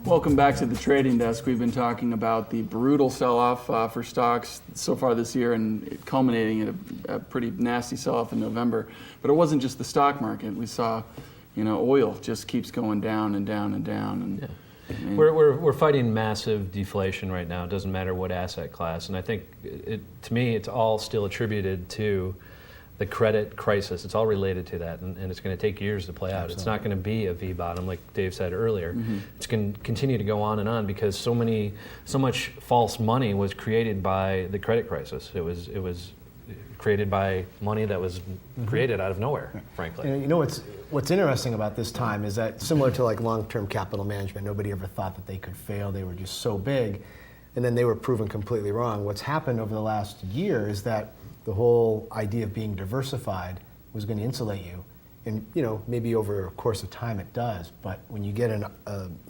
Welcome back to the trading desk. We've been talking about the brutal sell-off for stocks so far this year, and culminating in a pretty nasty sell-off in November. But it wasn't just the stock market. We saw, oil just keeps going down and down and down. And yeah. We're fighting massive deflation right now. It doesn't matter what asset class, and I think to me it's all still attributed to the credit crisis. It's all related to that, and it's going to take years to play out. Absolutely. It's not going to be a V-bottom like Dave said earlier. Mm-hmm. It's going to continue to go on and on because so much false money was created by the credit crisis. It was created by money that was created out of nowhere, frankly. And what's interesting about this time is that similar to like long-term capital management, nobody ever thought that they could fail. They were just so big, and then they were proven completely wrong. What's happened over the last year is that the whole idea of being diversified was going to insulate you. And maybe over a course of time it does, but when you get an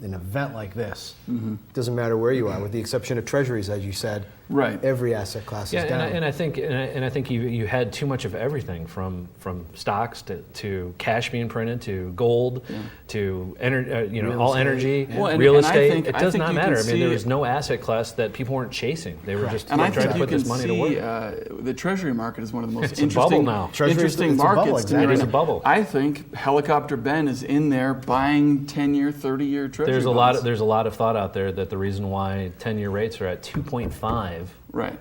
event like this, it doesn't matter where you are, with the exception of treasuries, as you said. Right. Every asset class is down. And I think you had too much of everything from stocks to cash being printed to gold to all energy, real estate. It does not matter. I mean, there was no asset class that people weren't chasing. They were just trying to put this money to work. The treasury market is one of the most it's interesting markets to me. It is a bubble. I think Helicopter Ben is in there buying 10-year, 30-year treasury bonds. There's a lot of thought out there that the reason why 10-year rates are at 2.5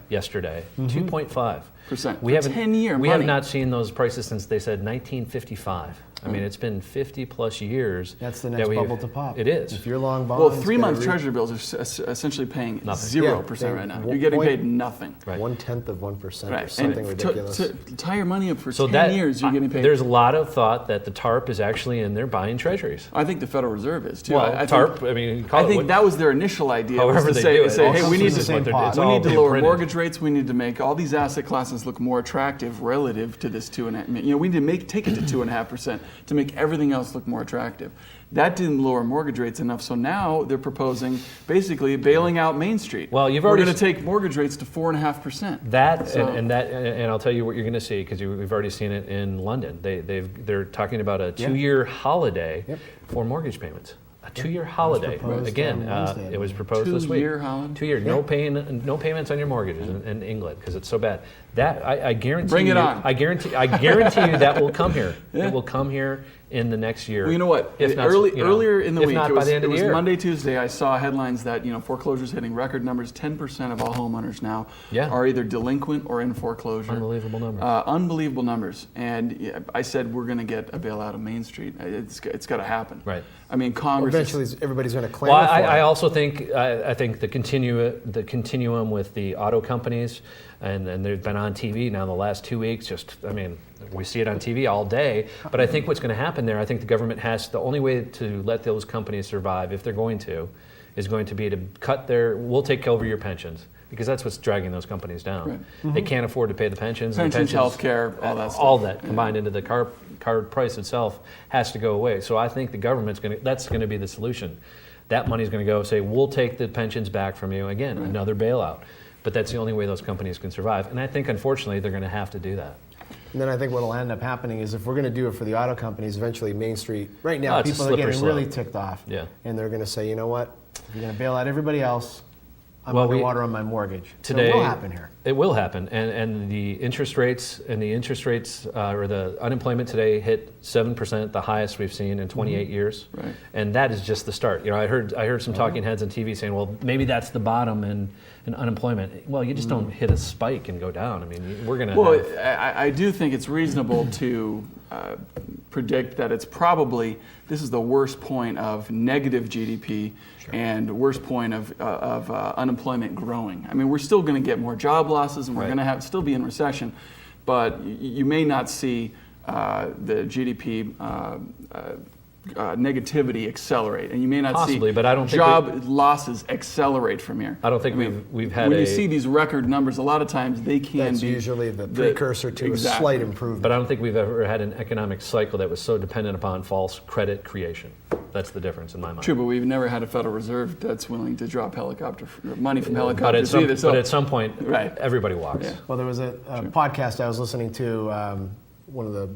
yesterday, 2.5%. We have 10-year money. We have not seen those prices since they said 1955. I mean, it's been 50 plus years. That's the next bubble to pop. It is. If you're long bonds. Well, 3-month treasury bills are essentially paying 0% right now. You're getting paid nothing. Right. 1/10% or something ridiculous. To tie your money up for 10 years, you're getting paid. There's a lot of thought that the TARP is actually in there buying treasuries. I think the Federal Reserve is too. Well, TARP. I think that was their initial idea. However, was to they say, hey, we need to lower mortgage mortgage rates. We need to make all these asset classes look more attractive relative to this 2.5%. We need to take it to 2.5% to make everything else look more attractive. That didn't lower mortgage rates enough, so now they're proposing basically bailing out Main Street. Well, we're going to take mortgage rates to 4.5%. And I'll tell you what you're going to see because we've already seen it in London. They're talking about a 2-year holiday for mortgage payments. A 2-year holiday. Again, it was proposed this week. 2-year holiday. 2 year, no payments on your mortgages in England because it's so bad. That I guarantee. Bring it on. I guarantee you that will come here. It will come here in the next year. Well, you know what? Earlier in the week, it was Monday, Tuesday. I saw headlines that foreclosures hitting record numbers. 10% of all homeowners now are either delinquent or in foreclosure. Unbelievable numbers. Unbelievable numbers. And I said we're going to get a bailout of Main Street. It's got to happen. Right. I mean, Congress. Eventually, everybody's going to claim. Well, I also think the continuum with the auto companies, and they've been on TV now the last 2 weeks. We see it on TV all day. But I think what's going to happen there, I think the government the only way to let those companies survive, if they're going to, is going to be to we'll take over your pensions. Because that's what's dragging those companies down. Right. Mm-hmm. They can't afford to pay the pensions. Health care, all that stuff. All that combined into the car price itself has to go away. So I think the government's that's going to be the solution. That money's going to go say, we'll take the pensions back from you. Again, another bailout. But that's the only way those companies can survive. And I think, unfortunately, they're going to have to do that. And then I think what will end up happening is if we're going to do it for the auto companies, eventually Main Street, right now, people are getting really ticked off. Yeah. And they're going to say, you know what, if you're going to bail out everybody else, I'm underwater on my mortgage. Today, so it will happen here. It will happen, and the interest rates or the unemployment today hit 7%, the highest we've seen in 28 years, and that is just the start. I heard some talking heads on TV saying, well, maybe that's the bottom in unemployment. Well, you just don't hit a spike and go down. I mean, we're going to. Well, I do think it's reasonable to predict that this is the worst point of negative GDP and worst point of unemployment growing. I mean, we're still going to get more job losses and we're going to still be in recession, but you may not see the GDP negativity accelerate, and you may not see but I don't job losses accelerate from here. I don't think we've had. When you see these record numbers, a lot of times they can That's be usually the precursor to a slight improvement. But I don't think we've ever had an economic cycle that was so dependent upon false credit creation. That's the difference in my mind. True, but we've never had a Federal Reserve that's willing to drop money from helicopters either. But at some point, everybody walks. Yeah. Well, there was a podcast I was listening to. One of the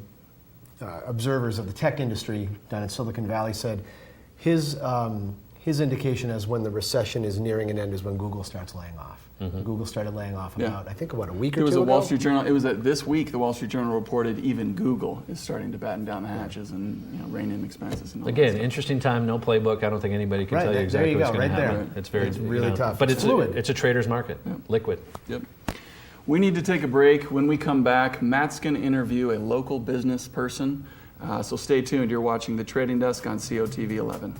observers of the tech industry down in Silicon Valley said his his indication as when the recession is nearing an end is when Google starts laying off. Google started laying off Yeah. about, I think, about a week or There was two a Wall ago. Street Journal. It was this week. The Wall Street Journal reported even Google is starting to batten down the hatches and rein in expenses. And all Again, that stuff. interesting time, no playbook. I don't think anybody can Right, tell you there exactly you what's go, going to right there. happen. It's very It's really tough. But It's it's fluid. it's a trader's market, liquid. Yep. We need to take a break. When we come back, Matt's going to interview a local business person. So stay tuned. You're watching The Trading Desk on COTV 11.